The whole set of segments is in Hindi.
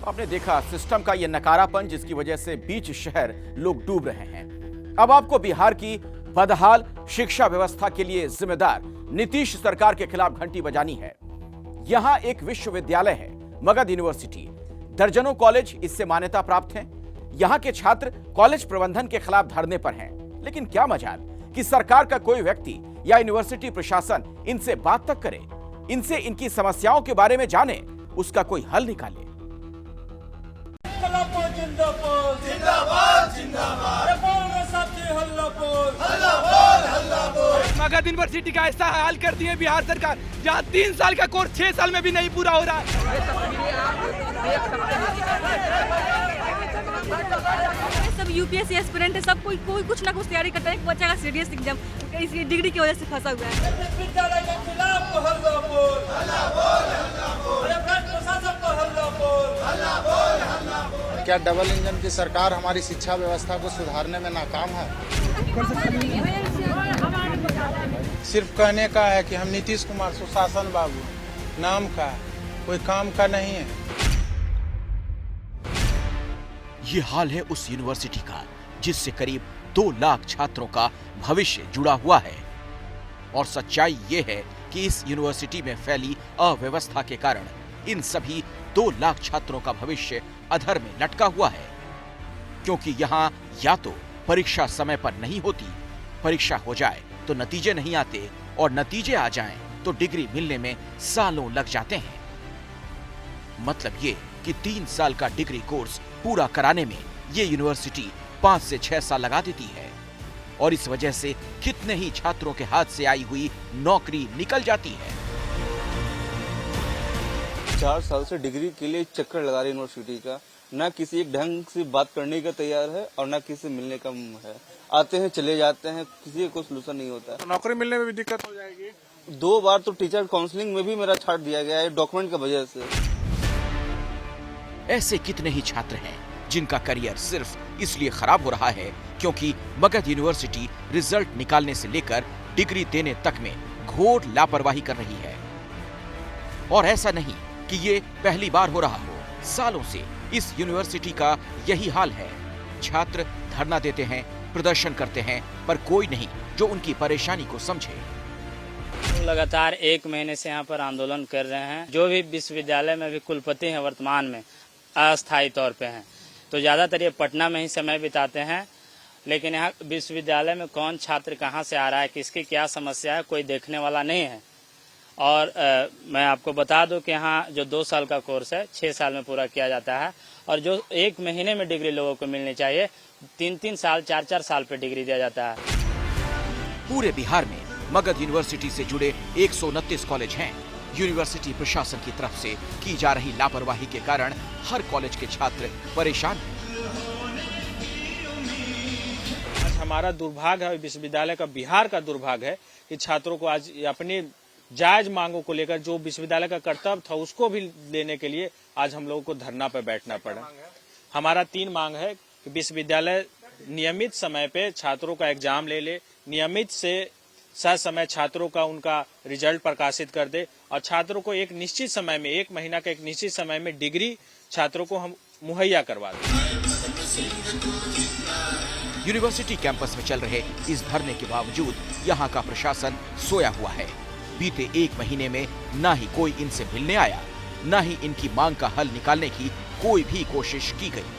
आपने देखा सिस्टम का यह नकारापन जिसकी वजह से बीच शहर लोग डूब रहे हैं। अब आपको बिहार की बदहाल शिक्षा व्यवस्था के लिए जिम्मेदार नीतीश सरकार के खिलाफ घंटी बजानी है। यहां एक विश्वविद्यालय है, मगध यूनिवर्सिटी। दर्जनों कॉलेज इससे मान्यता प्राप्त हैं। यहां के छात्र कॉलेज प्रबंधन के खिलाफ धरने पर हैं। लेकिन क्या मजाल कि सरकार का कोई व्यक्ति या यूनिवर्सिटी प्रशासन इनसे बात तक करे, इनसे इनकी समस्याओं के बारे में जाने, उसका कोई हल निकाले। मगध यूनिवर्सिटी का ऐसा हाल करती है बिहार सरकार, जहाँ 3 साल का कोर्स 6 साल में भी नहीं पूरा हो रहा है। सब यूपीएससी एस्पिरेंट है, सब कोई कुछ ना कुछ तैयारी करता है। बच्चा का सीरियस एग्जाम इसकी डिग्री की वजह से फंसा हुआ है। क्या डबल इंजन की सरकार हमारी शिक्षा व्यवस्था को सुधारने में नाकाम है? सिर्फ कहने का है कि हम नीतीश कुमार सुशासन बाबू, नाम का, कोई काम का नहीं है। ये हाल है उस यूनिवर्सिटी का जिससे करीब 2 लाख छात्रों का भविष्य जुड़ा हुआ है। और सच्चाई ये है कि इस यूनिवर्सिटी में फैली अव्यवस्था के कारण इन सभी 2 लाख छात्रों का भविष्य अधर में लटका हुआ है। क्योंकि यहाँ या तो परीक्षा समय पर नहीं होती, परीक्षा हो जाए तो नतीजे नहीं आते, और नतीजे आ जाएं तो डिग्री मिलने में सालों लग जाते हैं। मतलब ये कि 3 साल का डिग्री कोर्स पूरा कराने में ये यूनिवर्सिटी 5 से 6 साल लगा देती है। और इस वजह से कितने ही छात्रों के हाथ से आई हुई नौकरी निकल जाती है। 4 साल से डिग्री के लिए चक्कर लगा रही यूनिवर्सिटी का, ना किसी एक ढंग से बात करने का तैयार है और ना किसी से मिलने का है। आते हैं चले जाते हैं, किसी का कोई सोल्यूशन नहीं होता है। तो नौकरी मिलने में भी दिक्कत हो जाएगी। 2 बार तो टीचर काउंसलिंग में भी मेरा छाट दिया गया है डॉक्यूमेंट की वजह से। ऐसे कितने ही छात्र हैं जिनका करियर सिर्फ इसलिए खराब हो रहा है क्योंकि मगध यूनिवर्सिटी रिजल्ट निकालने से लेकर डिग्री देने तक में घोर लापरवाही कर रही है। और ऐसा नहीं कि ये पहली बार हो रहा हो, सालों से इस यूनिवर्सिटी का यही हाल है। छात्र धरना देते हैं, प्रदर्शन करते हैं, पर कोई नहीं जो उनकी परेशानी को समझे। लगातार 1 महीने से यहाँ पर आंदोलन कर रहे हैं। जो भी विश्वविद्यालय में भी कुलपति हैं वर्तमान में अस्थायी तौर पे हैं, तो ज़्यादातर ये पटना में ही समय बिताते हैं। लेकिन यहाँ विश्वविद्यालय में कौन छात्र कहाँ से आ रहा है, किसकी क्या समस्या है, कोई देखने वाला नहीं है। और मैं आपको बता दूं कि यहाँ जो 2 साल का कोर्स है 6 साल में पूरा किया जाता है, और जो 1 महीने में डिग्री लोगों को मिलनी चाहिए 3-3 साल 4-4 साल पे डिग्री दिया जाता है। पूरे बिहार में मगध यूनिवर्सिटी से जुड़े 129 कॉलेज हैं। यूनिवर्सिटी प्रशासन की तरफ से की जा रही लापरवाही के कारण हर कॉलेज के छात्र परेशान हैं। आज हमारा दुर्भाग्य है, विश्वविद्यालय का, बिहार का दुर्भाग्य है कि छात्रों को आज अपनी जायज मांगों को लेकर जो विश्वविद्यालय का कर्तव्य था उसको भी लेने के लिए आज हम लोगों को धरना पर बैठना पड़ा। हमारा 3 मांग है कि विश्वविद्यालय नियमित समय पे छात्रों का एग्जाम ले, नियमित से समय छात्रों का उनका रिजल्ट प्रकाशित कर दे, और छात्रों को एक निश्चित समय में, 1 महीना का एक निश्चित समय में डिग्री छात्रों को हम मुहैया करवा दें। यूनिवर्सिटी कैंपस में चल रहे इस धरने के बावजूद यहाँ का प्रशासन सोया हुआ है। बीते 1 महीने में ना ही कोई इनसे मिलने आया, ना ही इनकी मांग का हल निकालने की कोई भी कोशिश की गई।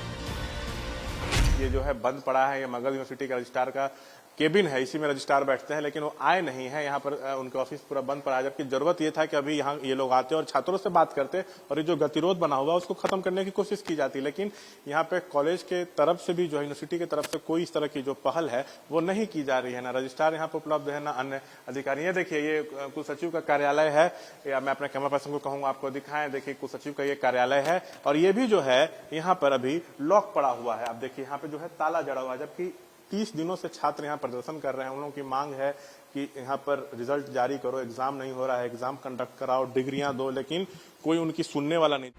ये जो है बंद पड़ा है, ये मगध यूनिवर्सिटी का रजिस्ट्रार का केबिन है, इसी में रजिस्ट्रार बैठते हैं, लेकिन वो आए नहीं है यहाँ पर। उनका ऑफिस पूरा बंद पड़ा है, जबकि जरूरत ये था कि अभी यहाँ ये लोग आते और छात्रों से बात करते और ये जो गतिरोध बना हुआ उसको खत्म करने की कोशिश की जाती। लेकिन यहाँ पे कॉलेज के तरफ से भी, जो यूनिवर्सिटी की तरफ से कोई इस तरह की जो पहल है वो नहीं की जा रही है। ना रजिस्ट्रार यहाँ पर उपलब्ध है, ना अन्य अधिकारी। ये देखिए, ये कुलसचिव का कार्यालय है, या मैं अपने कैमरा पर्सन को कहूंगा आपको दिखाएं। देखिए, कुलसचिव का ये कार्यालय है, और ये भी जो है यहाँ पर अभी लॉक पड़ा हुआ है। आप देखिए, यहाँ पे जो है ताला जड़ा हुआ है, जबकि 30 दिनों से छात्र यहाँ प्रदर्शन कर रहे हैं। उन लोगों की मांग है कि यहाँ पर रिजल्ट जारी करो, एग्जाम नहीं हो रहा है, एग्जाम कंडक्ट कराओ, डिग्रियां दो, लेकिन कोई उनकी सुनने वाला नहीं।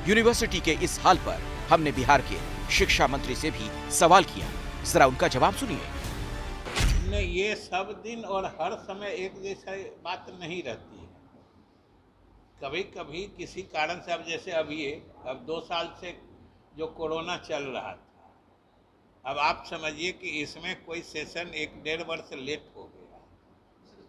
यूनिवर्सिटी के इस हाल पर हमने बिहार के शिक्षा मंत्री से भी सवाल किया, जरा उनका जवाब सुनिए। ये सब दिन और हर समय एक जैसा बात नहीं रहती है। कभी कभी किसी कारण से, अब जैसे अब 2 साल से जो कोरोना चल रहा था, अब आप समझिए कि इसमें कोई सेशन 1-1.5 वर्ष लेट हो गया,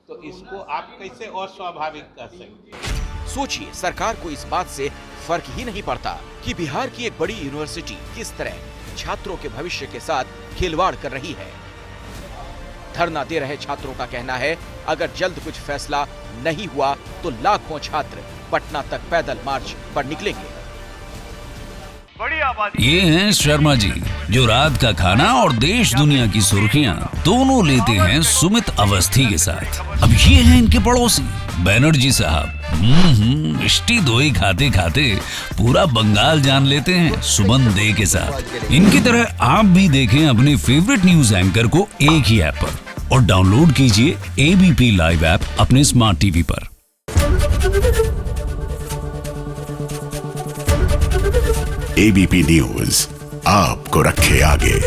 तो इसको आप कैसे अस्वाभाविक कह सकते हैं? सोचिए, सरकार को इस बात से फर्क ही नहीं पड़ता कि बिहार की एक बड़ी यूनिवर्सिटी किस तरह छात्रों के भविष्य के साथ खिलवाड़ कर रही है। धरना दे रहे छात्रों का कहना है, अगर जल्द कुछ फैसला नहीं हुआ तो लाखों छात्र पटना तक पैदल मार्च पर निकलेंगे। ये हैं शर्मा जी, जो रात का खाना और देश दुनिया की सुर्खियां दोनों लेते हैं सुमित अवस्थी के साथ। अब ये हैं इनके पड़ोसी बनर्जी साहब। मिष्टी दोई खाते खाते पूरा बंगाल जान लेते हैं सुमन दे के साथ। इनकी तरह आप भी देखें अपने फेवरेट न्यूज एंकर को एक ही ऐप पर और डाउनलोड कीजिए एबीपी लाइव ऐप अपने स्मार्ट टीवी पर। एबीपी न्यूज आपको रखे आगे।